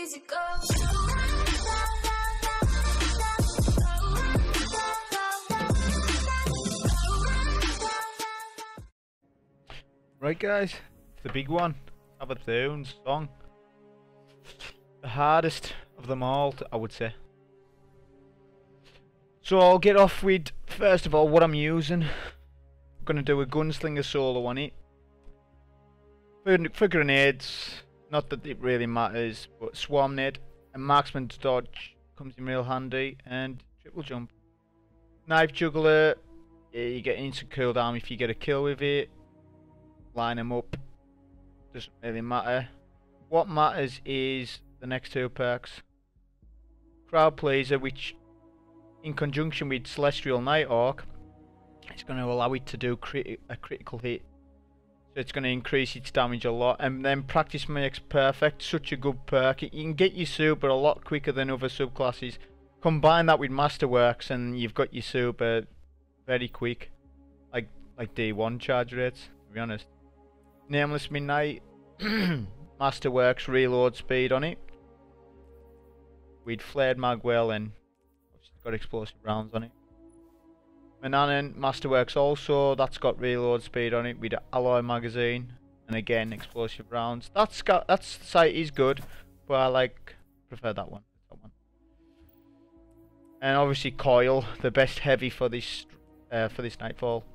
easy go. Right guys, the big one, Savathun's song. The hardest of them all, I would say. So I'll get off with, first of all, what I'm using. I'm going to do a Gunslinger solo on it. For grenades, not that it really matters, but Swarm Nade and Marksman's Dodge comes in real handy, and Triple Jump. Knife Juggler, yeah, you get instant cooldown if you get a kill with it. Line them up, doesn't really matter. What matters is the next two perks. Crowd Pleaser, which in conjunction with Celestial Nighthawk, it's going to allow it to do a critical hit. So it's going to increase its damage a lot. And then Practice Makes Perfect, such a good perk. You can get your super a lot quicker than other subclasses. Combine that with Masterworks and you've got your super very quick. Like D1 charge rates, to be honest. Nameless Midnight, Masterworks reload speed on it. With Flared Magwell and it's got explosive rounds on it. Mananan Masterworks also, that's got reload speed on it with Alloy magazine and again explosive rounds. That sight is good, but I prefer that one. And obviously Coil, the best heavy for this Nightfall.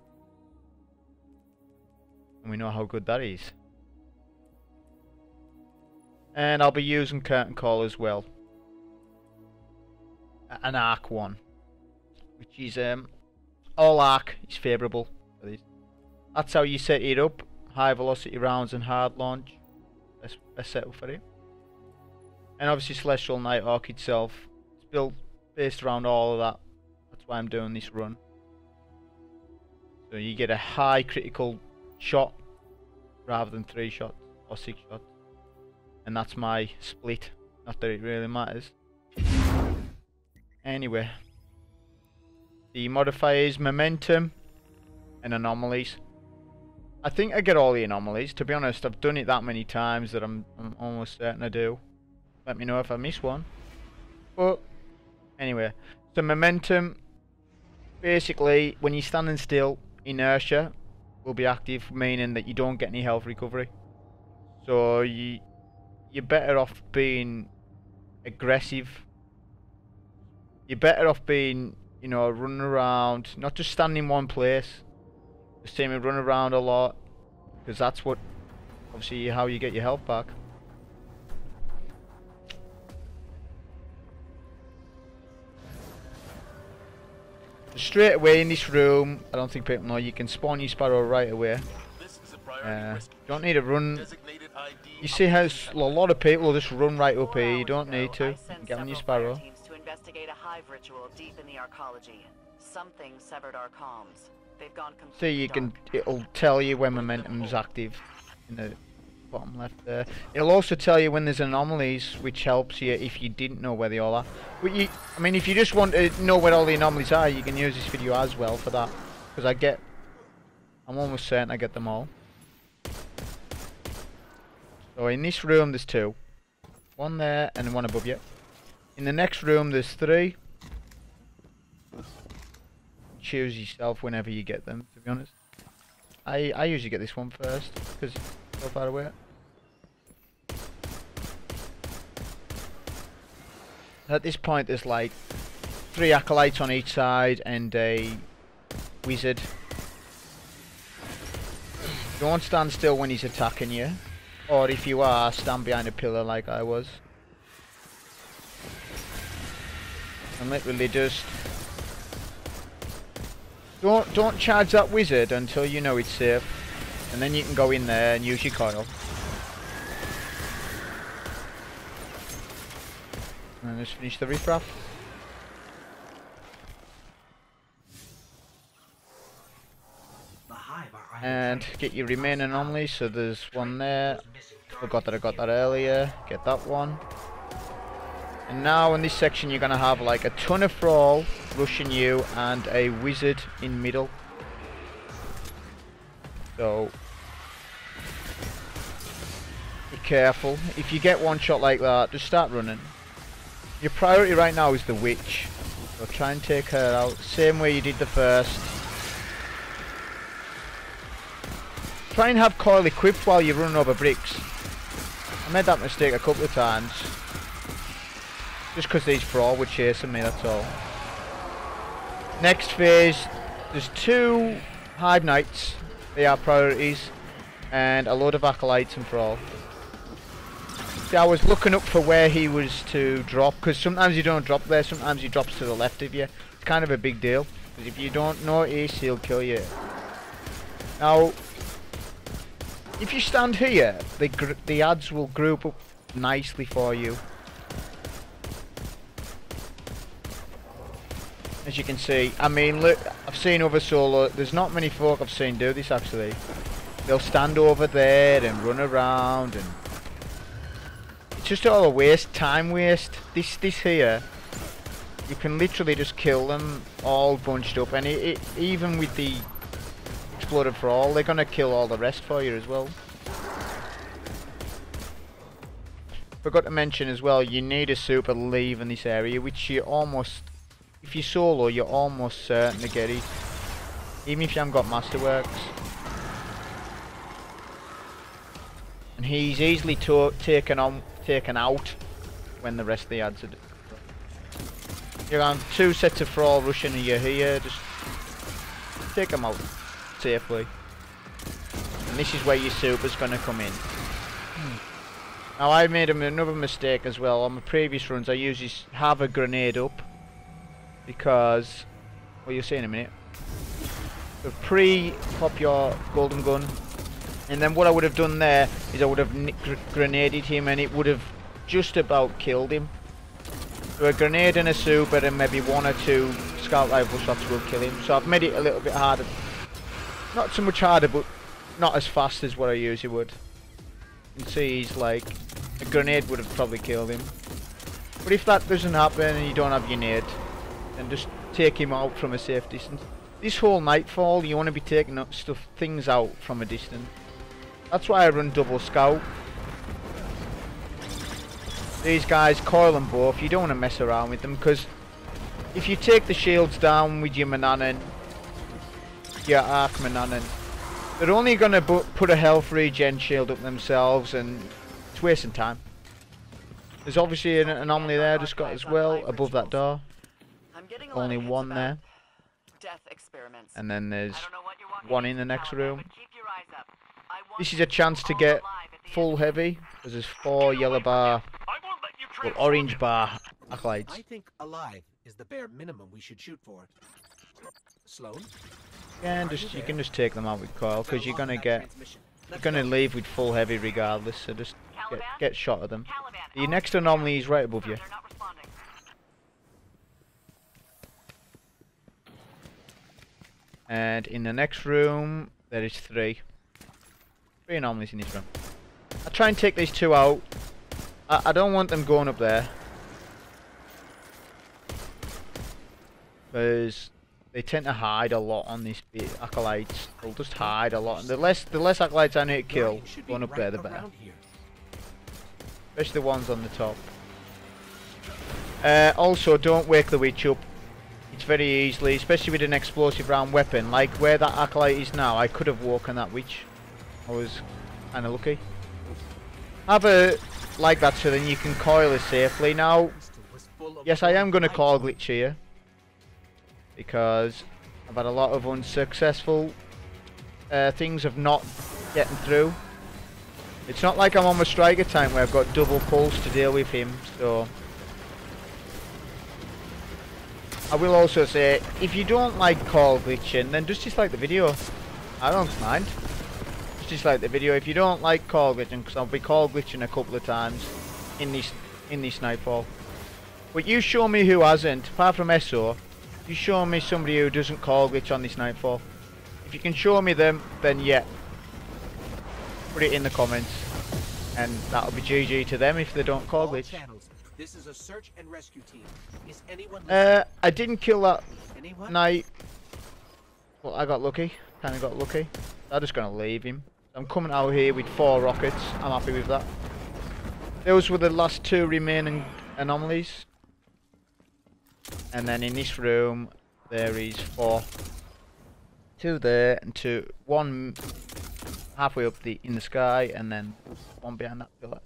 And we know how good that is. And I'll be using Curtain Call as well. An arc one, which is all arc is favourable for this. That's how you set it up. High velocity rounds and hard launch. Best setup for it. And obviously Celestial Nighthawk itself. It's built based around all of that. That's why I'm doing this run. So you get a high critical shot rather than 3 shots or 6 shots. And that's my split. Not that it really matters. Anyway, the modifiers, Momentum and Anomalies. I think I get all the Anomalies. To be honest, I've done it that many times that I'm almost certain I do. Let me know if I miss one. But anyway, so Momentum, basically when you're standing still, inertia will be active, meaning that you don't get any health recovery. So you're better off being aggressive. You're better off being, you know, running around, not just standing in one place. Just seeing me run around a lot, because that's what, obviously, how you get your health back. So straight away in this room, I don't think people know, you can spawn your Sparrow right away. Don't need to run. You see how a lot of people just run right up here. You don't need to. Get on your Sparrow. Investigate a hive ritual deep in the arcology. Something severed our comms. They've gone completely so you can, it'll tell you when Momentum's active in the bottom left there. It'll also tell you when there's anomalies, which helps you if you didn't know where they all are. But I mean, if you just want to know where all the anomalies are, you can use this video as well for that. Because I'm almost certain I get them all. So in this room there's 2. One there and one above you. In the next room there's 3. Choose yourself whenever you get them, to be honest. I usually get this one first, because it's so far away. At this point there's like 3 acolytes on each side and a wizard. Don't stand still when he's attacking you. Or if you are, stand behind a pillar like I was. And literally just don't charge that wizard until you know it's safe, and then you can go in there and use your coil. And just finish the riffraff. And get your remaining anomalies. So there's one there. Forgot that I got that earlier. Get that one. And now in this section you're going to have like a ton of Thrall rushing you and a wizard in middle. So careful. If you get one shot like that, just start running. Your priority right now is the witch. So try and take her out. Same way you did the first. Try and have coil equipped while you're running over bricks. I made that mistake a couple of times. Just because these thrall were chasing me, that's all. Next phase, there's 2 Hive Knights. They are priorities. And a load of acolytes and thrall. See, I was looking up for where he was to drop, because sometimes you don't drop there, sometimes he drops to the left of you. It's kind of a big deal, because if you don't notice, he'll kill you. Now, if you stand here, the ads will group up nicely for you. As you can see, I mean, look, I've seen other solo, there's not many folk I've seen do this actually. They'll stand over there and run around, and it's just all a waste, time waste. This here, you can literally just kill them all bunched up, and even with the exploded for all, they're gonna kill all the rest for you as well. Forgot to mention as well, you need a super leave in this area, which you almost, if you solo, you're almost certain to get it, even if you haven't got masterworks. And he's easily taken out when the rest of the ads are done. You're on 2 sets of thrall rushing and you're here, just take them out safely. And this is where your super's going to come in. Now I made another mistake as well. On my previous runs I usually have a grenade up, because, well, you'll see in a minute. So pre-pop your golden gun. And then what I would have done there is I would have grenaded him, and it would have just about killed him. So a grenade and a super and maybe 1 or 2 scout rifle shots will kill him. So I've made it a little bit harder. Not so much harder, but not as fast as what I usually would. You can see he's like, a grenade would have probably killed him. But if that doesn't happen and you don't have your nade, then just take him out from a safe distance. This whole Nightfall, you want to be taking things out from a distance. That's why I run double scout. These guys coil them both. You don't want to mess around with them, because if you take the shields down with your Mananan, your Arc Mananan, they're only going to put a health regen shield up themselves, and it's wasting time. There's obviously an anomaly there just got as well above that door. Only 1 there. And then there's 1 in the next room. This is a chance to get full heavy, because there's 4 yellow bar, well, orange bar acolytes. I think alive is the bare minimum we should shoot for. Sloan? Yeah, and you can just take them out with coil, because you're gonna leave with full heavy regardless. So just get shot at them. The next anomaly is right above you. And in the next room there is 3 anomalies in this room. I try and take these 2 out. I don't want them going up there, because they tend to hide a lot on these acolytes. They'll just hide a lot. And the less acolytes I need to kill going up there, the better. Especially the ones on the top. Also, don't wake the witch up. It's very easily, especially with an explosive round weapon, like where that acolyte is now. I could have woken that witch. I was kind of lucky. Have a like that, so then you can coil it safely. Now, yes, I am going to call glitch here, because I've had a lot of unsuccessful things of not getting through. It's not like I'm on my striker time where I've got double pulse to deal with him, so I will also say, if you don't like call glitching, then just dislike the video. I don't mind. Just dislike the video if you don't like call glitching, because I'll be call glitching a couple of times in this Nightfall. But you show me who hasn't, apart from SO. You show me somebody who doesn't call glitch on this Nightfall. If you can show me them, then yeah, put it in the comments, and that'll be GG to them if they don't call glitch. This is a search and rescue team. Is anyone I didn't kill that knight. Well, I got lucky. Kinda got lucky. I'm just gonna leave him. I'm coming out here with 4 rockets. I'm happy with that. Those were the last 2 remaining anomalies. And then in this room, there is 4. 2 there and 1 halfway up in the sky, and then 1 behind that pillar.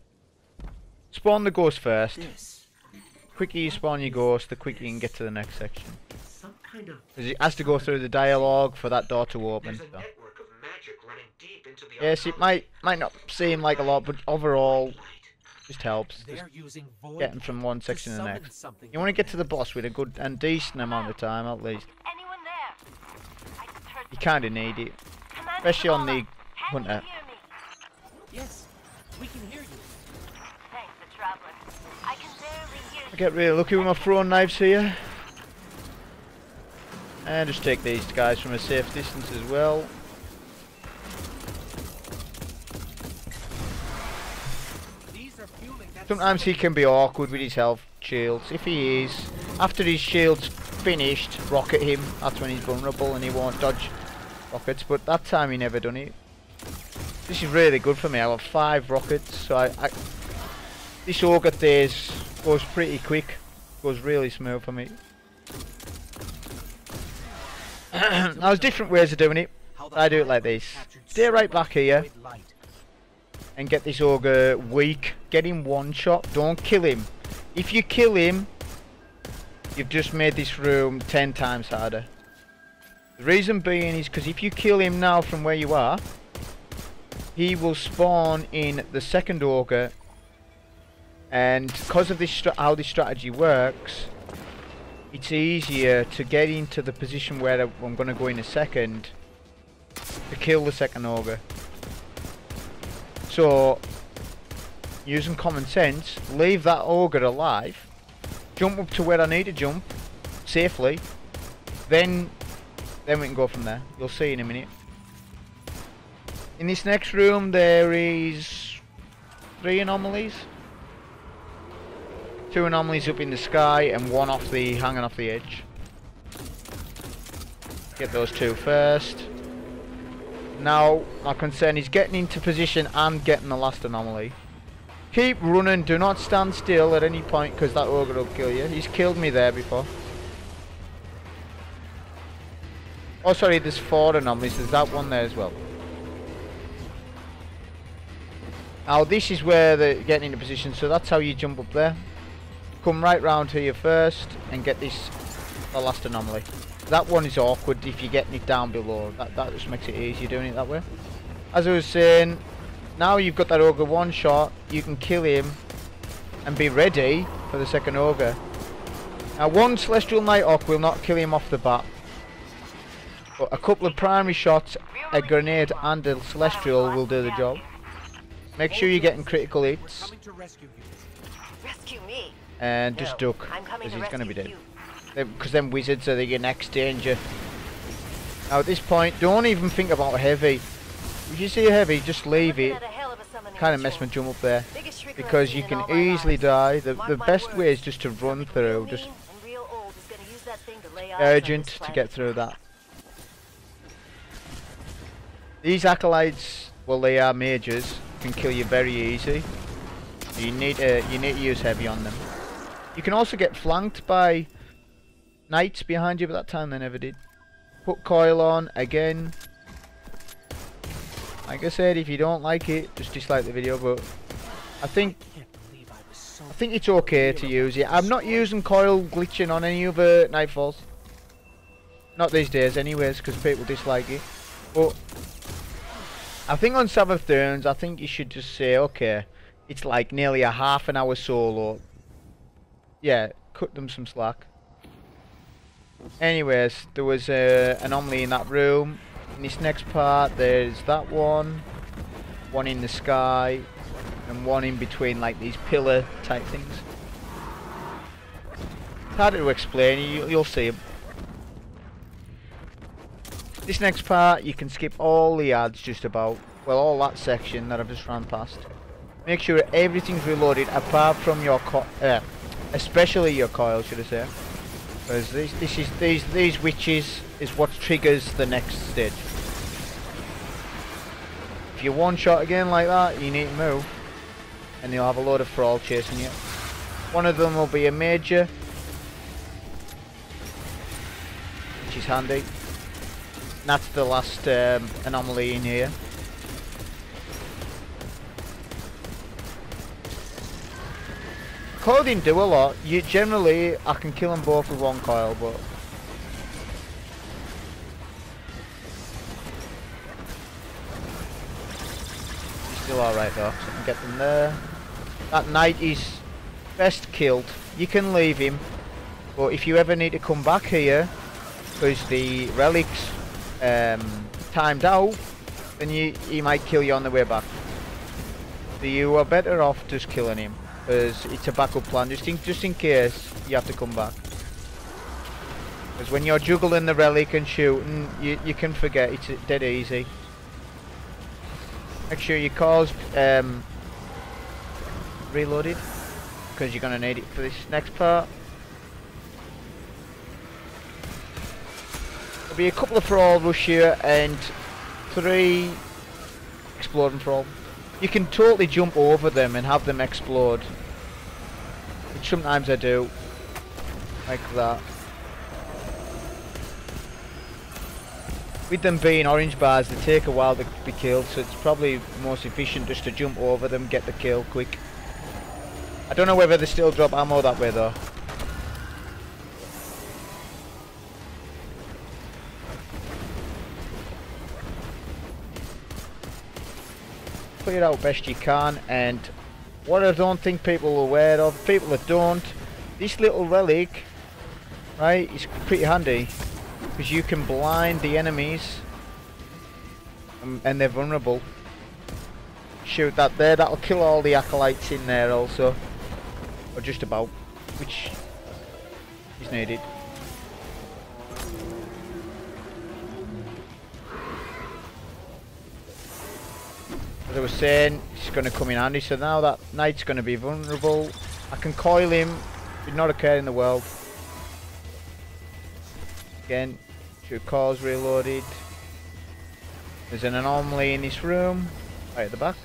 Spawn the ghost first. The quicker you spawn your ghost, the quicker you can get to the next section. Because it has to go through the dialogue for that door to open. So. Yes, it might not seem like a lot, but overall, just helps. Just getting from one section to the next. You want to get to the boss with a good and decent amount of time, at least. You kind of need it, especially on the hunter. Yes, we can hear you. Thanks, traveler. I can barely hear you. I get really lucky with my throwing knives here. And just take these guys from a safe distance as well. Sometimes he can be awkward with his health shields. If he is, after his shield's finished, rocket him. That's when he's vulnerable and he won't dodge rockets. But that time he never done it. This is really good for me. I have 5 rockets, so this ogre days goes pretty quick. Goes really smooth for me. Now there's different ways of doing it. I do it like this. Stay right back here and get this ogre weak. Get him 1 shot. Don't kill him. If you kill him, you've just made this room 10 times harder. The reason being is because if you kill him now from where you are, he will spawn in the second ogre, and because of this how this strategy works, it's easier to get into the position where I'm going to go in a second to kill the second ogre. So, using common sense, leave that ogre alive, jump up to where I need to jump safely, then we can go from there. You'll see in a minute. In this next room there is 3 anomalies. 2 anomalies up in the sky and 1 hanging off the edge. Get those 2 first. Now my concern is getting into position and getting the last anomaly. Keep running, do not stand still at any point because that ogre will kill you. He's killed me there before. Oh sorry, there's 4 anomalies, there's that one there as well. Now this is where they're getting into position, so that's how you jump up there. Come right round here first and get the last anomaly. That one is awkward if you're getting it down below. That just makes it easier doing it that way. As I was saying, now you've got that ogre 1 shot, you can kill him and be ready for the second ogre. Now 1 Celestial Nighthawk will not kill him off the bat, but a couple of primary shots, a grenade and a Celestial will do the job. Make sure you're getting critical hits. And just duck, because he's going to be dead. Because them wizards are your next danger. Now at this point, don't even think about a heavy. If you see a heavy, just leave it. Kind of mess my jump up there. Because you can easily die. The best way is just to run through. Just urgent to get through that. These acolytes, well they are mages, can kill you very easy. You need to use heavy on them. You can also get flanked by knights behind you, but that time they never did. Put coil on again. Like I said, if you don't like it, just dislike the video. But I think it's okay to use it. I'm not using coil glitching on any other Nightfalls. Not these days, anyways, because people dislike it. But I think on Savathun, I think you should just say, okay, it's like nearly a half an hour solo. Yeah, cut them some slack. Anyways, there was an anomaly in that room. In this next part, there's that one in the sky, and 1 in between, like these pillar type things. It's harder to explain, you'll see them. This next part, you can skip all the ads just about. Well, all that section that I've just ran past. Make sure everything's reloaded apart from your especially your coil, should I say? Because these witches is what triggers the next stage. If you 1 shot again like that, you need to move. and you'll have a load of thrall chasing you. One of them will be a major, which is handy. And that's the last anomaly in here. Coil didn't do a lot. Generally, I can kill them both with one coil, but he's still alright though, so I can get them there. That knight is best killed. You can leave him, but if you ever need to come back here, because the relic's timed out, then he might kill you on the way back. So you are better off just killing him, because it's a backup plan, just in case you have to come back. Because when you're juggling the relic and shooting, you can forget, it's dead easy. Make sure you cause reloaded, because you're going to need it for this next part. There'll be a couple of thrall rush here and 3 exploding thrall. You can totally jump over them and have them explode, which sometimes I do, like that. With them being orange bars, they take a while to be killed, so it's probably most efficient just to jump over them, get the kill quick. I don't know whether they still drop ammo that way though. Clear out best you can, and what I don't think people are aware of, people that don't, this little relic, right, is pretty handy, because you can blind the enemies, and they're vulnerable. Shoot that there, that'll kill all the acolytes in there also, or just about, which is needed. As I was saying, it's going to come in handy, so now that knight's going to be vulnerable, I can coil him with not a care in the world. Again, should cause reloaded. There's an anomaly in this room, right at the back.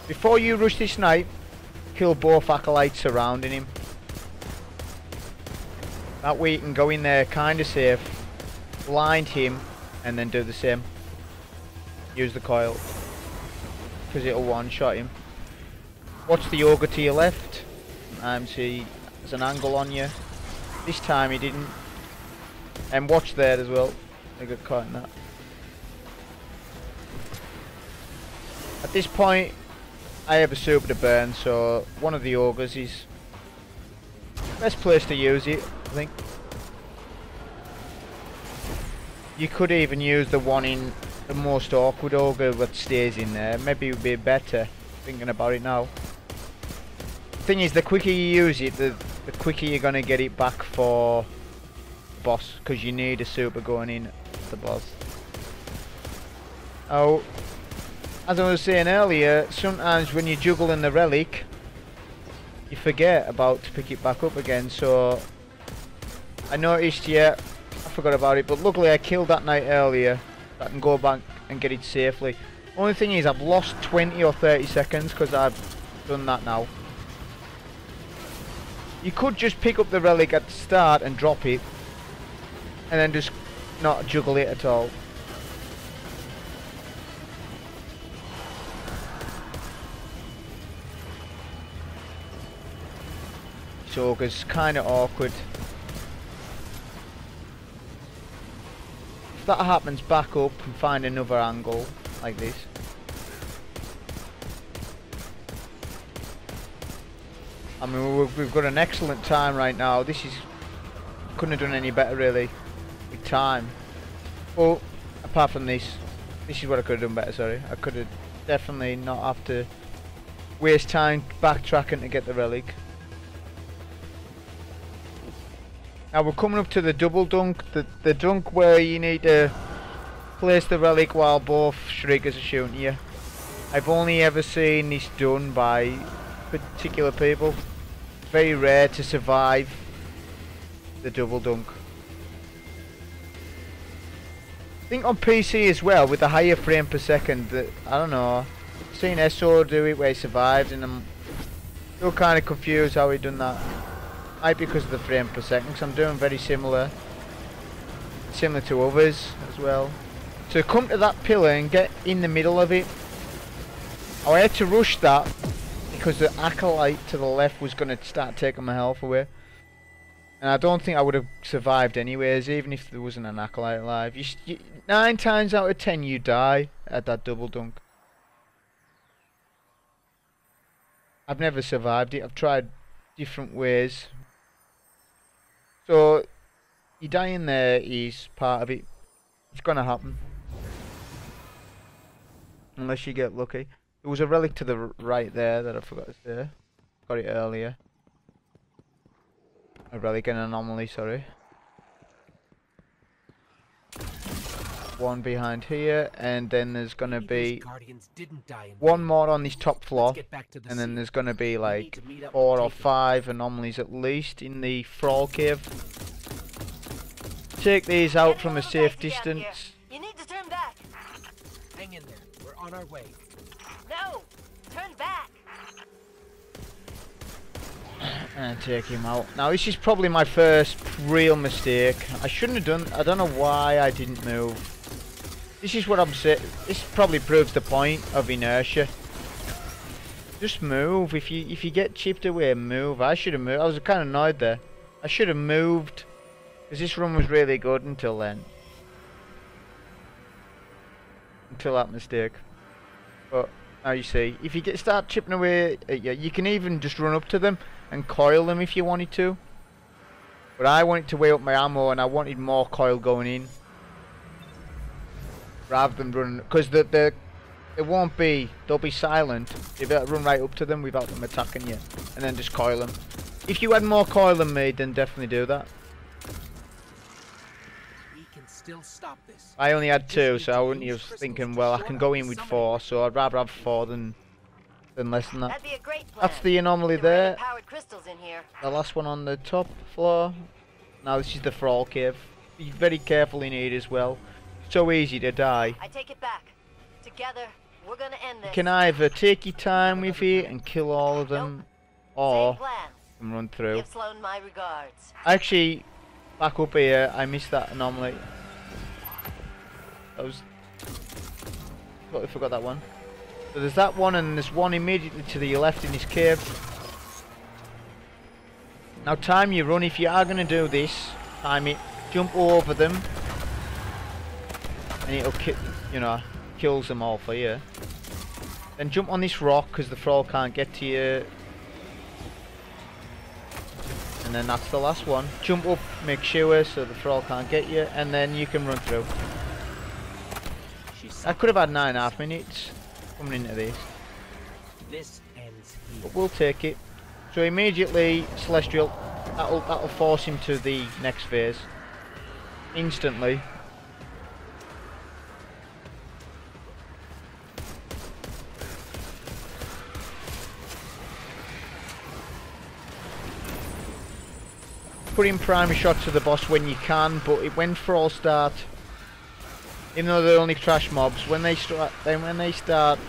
Before you rush this knight, kill both acolytes surrounding him. That way you can go in there kinda safe, blind him, and then do the same. Use the coil, because it'll one-shot him. Watch the ogre to your left. See, there's an angle on you. This time he didn't. And watch there as well. I got caught in that. At this point, I have a super to burn, so one of the ogres is best place to use it, I think. You could even use the one in the most awkward ogre that stays in there. Maybe it would be better, thinking about it now. The thing is, the quicker you use it, the quicker you're going to get it back for the boss, because you need a super going in the boss. Oh, as I was saying earlier, sometimes when you juggle in the relic, you forget about to pick it back up again, so I noticed, yeah, I forgot about it, but luckily I killed that knight earlier. I can go back and get it safely. Only thing is, I've lost 20 or 30 seconds because I've done that now. You could just pick up the relic at the start and drop it, and then just not juggle it at all. So it's kind of awkward. If that happens, back up and find another angle like this. I mean, we've got an excellent time right now. This is, couldn't have done any better really with time. Well, apart from this is what I could have done better. Sorry, I could have definitely not have to waste time backtracking to get the relic. Now we're coming up to the double dunk, the dunk where you need to place the relic while both shriekers are shooting you. I've only ever seen this done by particular people. Very rare to survive the double dunk. I think on PC as well, with the higher frame per second, that I don't know, Seen SO do it where he survived, and I'm still kind of confused how he done that. Might be because of the frame per second, because I'm doing very similar to others as well. To come to that pillar and get in the middle of it, I had to rush that because the acolyte to the left was going to start taking my health away. And I don't think I would have survived anyways, even if there wasn't an acolyte alive. 9 times out of 10 you die at that double dunk. I've never survived it. I've tried different ways. So, you dying there is part of it. It's gonna happen. Unless you get lucky. There was a relic to the right there that I forgot to say. Got it earlier. A relic and anomaly, sorry. One behind here, and then there's gonna be one more on this top floor, and then there's gonna be like 4 or 5 anomalies at least in the Thrall Cave. Take these out from a safe distance. You need to turn back. Hang in there. We're on our way. No, turn back. And take him out. Now this is probably my first real mistake. I shouldn't have done. I don't know why I didn't move. This is what I'm saying. This probably proves the point of inertia. Just move. If you get chipped away, move. I should have moved. I was kind of annoyed there. I should have moved, because this run was really good until then. Until that mistake. But now you see, if you start chipping away at you can even just run up to them and coil them if you wanted to. But I wanted to weigh up my ammo, and I wanted more coil going in, rather than running, because it won't be, they'll be silent. You better run right up to them without them attacking you, and then just coil them. If you had more coil than me, then definitely do that. We can still stop this. I only had 2, so I wouldn't. I was thinking, well, I can go in with 4, so I'd rather have 4 than less than that. That'd be a great plan. That's the anomaly there. Powered crystals in here. The last one on the top floor. Now this is the Thrall Cave. Be very careful in here as well. So easy to die. I take it back. Together, we're gonna end this. You can either take your time with it and kill all of them, or Same plan. you can run through. Give Sloan my regards. Actually, back up here, I missed that anomaly. I totally forgot that one. So there's that one, and there's one immediately to the left in this cave. Now time your run. If you are going to do this, time it. Jump over them, and it'll kills them all for you. Then jump on this rock, because the thrall can't get to you. And then that's the last one. Jump up, make sure so the thrall can't get you, and then you can run through. I could have had 9.5 minutes coming into this. This ends here. But we'll take it. So immediately, Celestial, that'll force him to the next phase. Instantly. Put in primary shot to the boss when you can, but when Thrall start, even though they're only trash mobs, when they start,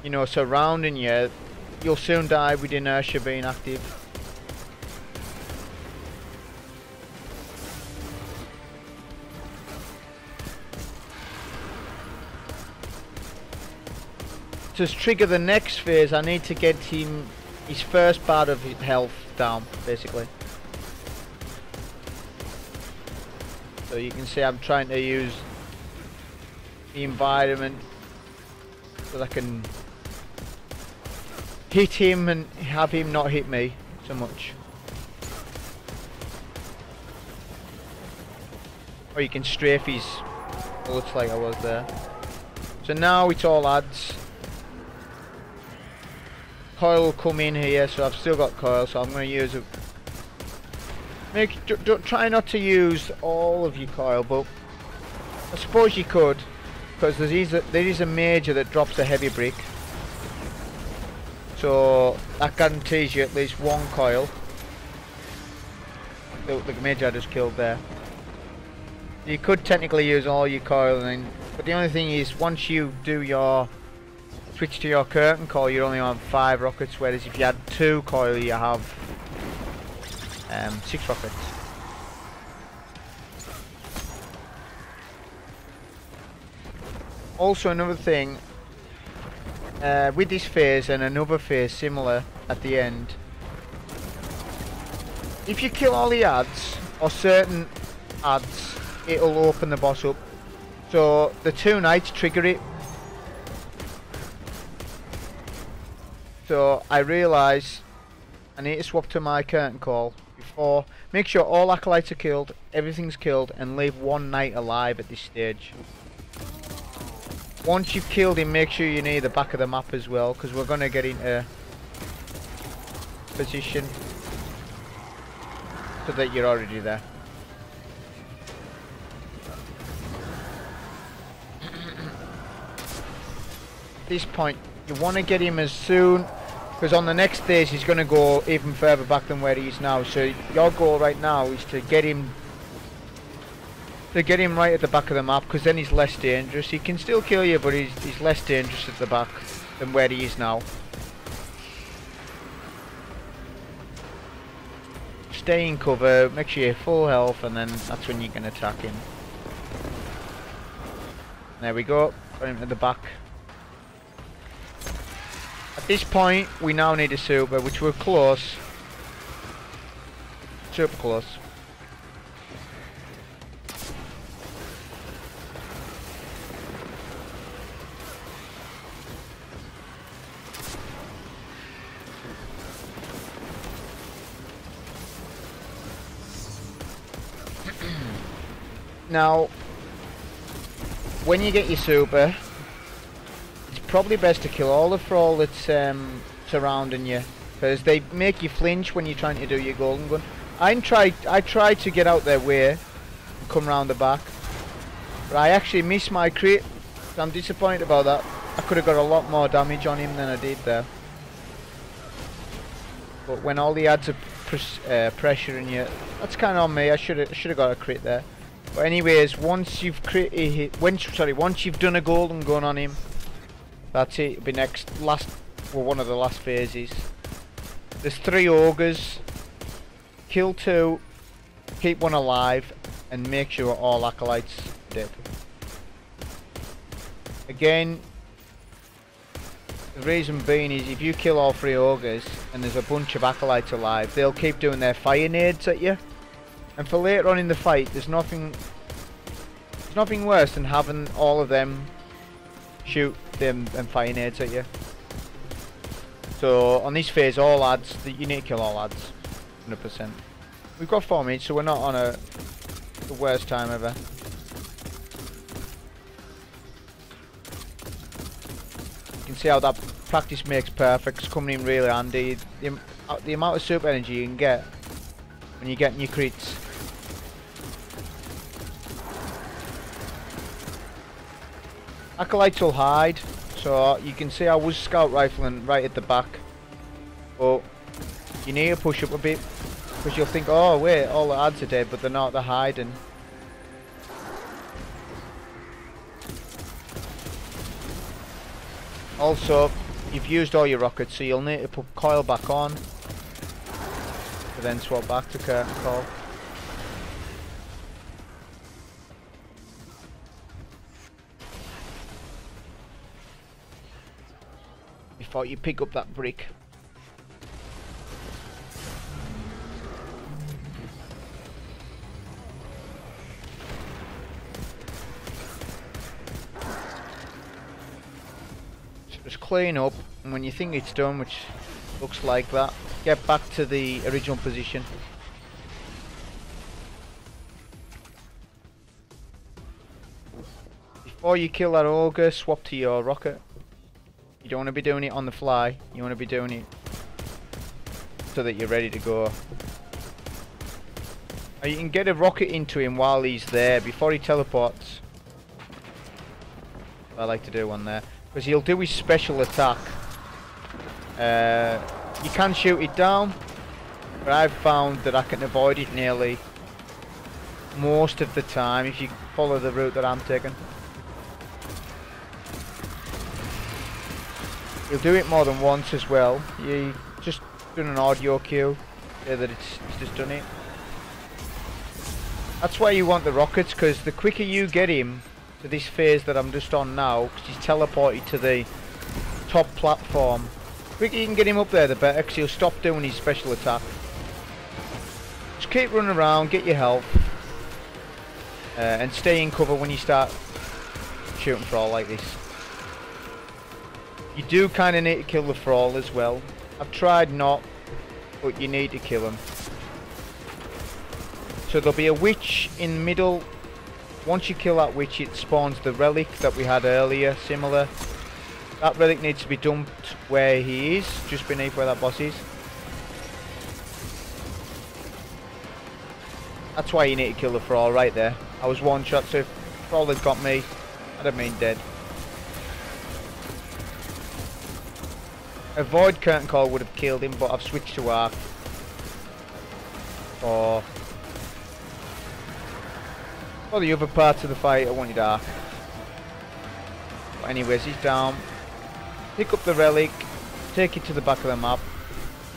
you know, surrounding you, you'll soon die with inertia being active. To trigger the next phase, I need to get him his first part of his health down, basically. So you can see I'm trying to use the environment so that I can hit him and have him not hit me so much. Or you can strafe his bullets like I was there. So now it's all adds. Coil will come in here, so I've still got coil, so I'm going to use it. Try not to use all of your coil, but I suppose you could, because there is a major that drops a heavy brick, so that guarantees you at least 1 coil. The major I just killed there. You could technically use all your coil, but the only thing is, once you do your switch to your curtain coil, you only have 5 rockets, whereas if you had 2 coil, you have 6 rockets. Also, another thing, with this phase and another phase similar at the end, if you kill all the adds, or certain adds, it'll open the boss up. So the 2 knights trigger it. So I realise I need to swap to my curtain call before. Make sure all acolytes are killed, everything's killed, and leave 1 knight alive at this stage. Once you've killed him, make sure you're near the back of the map as well, because we're going to get into position so that you're already there. At this point, you want to get him as soon, because on the next stage he's going to go even further back than where he is now. So your goal right now is to get him right at the back of the map, because then he's less dangerous. He can still kill you, but he's less dangerous at the back than where he is now. Stay in cover, make sure you're full health, and then that's when you can attack him. There we go, got him to the back. At this point, we now need a super, which we're close. Super close. Now, when you get your super, it's probably best to kill all the thrall that's surrounding you, because they make you flinch when you're trying to do your golden gun. I tried to get out their way and come round the back, but I actually missed my crit, so I'm disappointed about that. I could have got a lot more damage on him than I did there. But when all the adds are pressuring you, that's kind of on me. I should have got a crit there. But anyways, once you've once you've done a golden gun on him, that's it. It'll be one of the last phases. There's 3 ogres. Kill 2, keep 1 alive, and make sure all acolytes are dead. Again, the reason being is if you kill all 3 ogres and there's a bunch of acolytes alive, they'll keep doing their fire nades at you. And for later on in the fight, there's nothing worse than having all of them shoot them and fire nades at you. So on this phase, all adds, you need to kill all adds, 100%. We've got 4 minutes, so we're not on the worst time ever. You can see how that practice makes perfect. It's coming in really handy. The amount of super energy you can get when you're getting your crits. Acolytes will hide, so you can see I was scout rifling right at the back, but you need to push up a bit, because you'll think, oh wait, all the adds are dead, but they're not, they're hiding. Also, you've used all your rockets, so you'll need to put coil back on, to then swap back to curtain call. Before you pick up that brick. So just clean up, and when you think it's done, which looks like that, get back to the original position. Before you kill that ogre, swap to your rocket. You don't want to be doing it on the fly, you want to be doing it so that you're ready to go. And you can get a rocket into him while he's there, before he teleports. I like to do one there, because he'll do his special attack. You can shoot it down, but I've found that I can avoid it nearly most of the time if you follow the route that I'm taking. You'll do it more than once as well. You just done an audio cue, say that it's just done it. That's why you want the rockets, because the quicker you get him to this phase that I'm just on now, because he's teleported to the top platform, the quicker you can get him up there the better, because he'll stop doing his special attack. Just keep running around, get your health, and stay in cover when you start shooting Thrall like this. You do kind of need to kill the Thrall as well. I've tried not, but you need to kill him. So there'll be a witch in the middle. Once you kill that witch, it spawns the relic that we had earlier, similar. That relic needs to be dumped where he is, just beneath where that boss is. That's why you need to kill the Thrall right there. I was one shot, so if Thrall had got me, I'd have been dead. A Void Curtain Call would have killed him, but I've switched to Arc. For the other parts of the fight, I wanted Arc. But anyways, he's down. Pick up the relic, take it to the back of the map.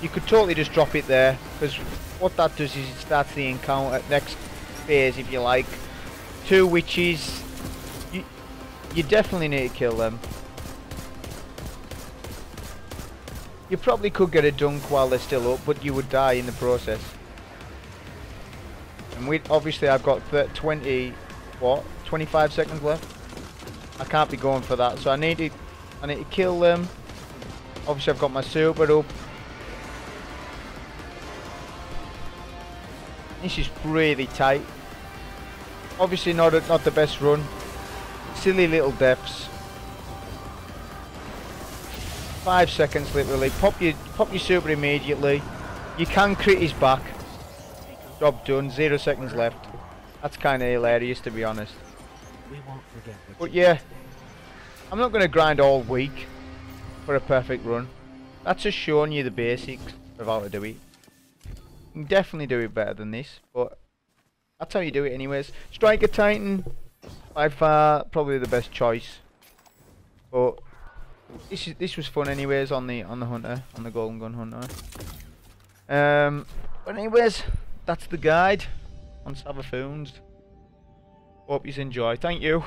You could totally just drop it there, because what that does is it starts the encounter, next phase if you like. 2 witches, you definitely need to kill them. You probably could get a dunk while they're still up, but you would die in the process. And obviously I've got 25 seconds left. I can't be going for that, so I need to kill them. Obviously I've got my super up. This is really tight. Obviously not the best run. Silly little deaths. 5 seconds literally. Pop your super immediately. You can crit his back. Job done. 0 seconds left. That's kind of hilarious, to be honest. We won't forget what But yeah, I'm not going to grind all week for a perfect run. That's just showing you the basics of how to do it. You can definitely do it better than this, but that's how you do it anyways. Striker Titan, by far probably the best choice. But this was fun anyways on the hunter, on the Golden Gun Hunter. But anyways, that's the guide on Savathun's. Hope you enjoy. Thank you.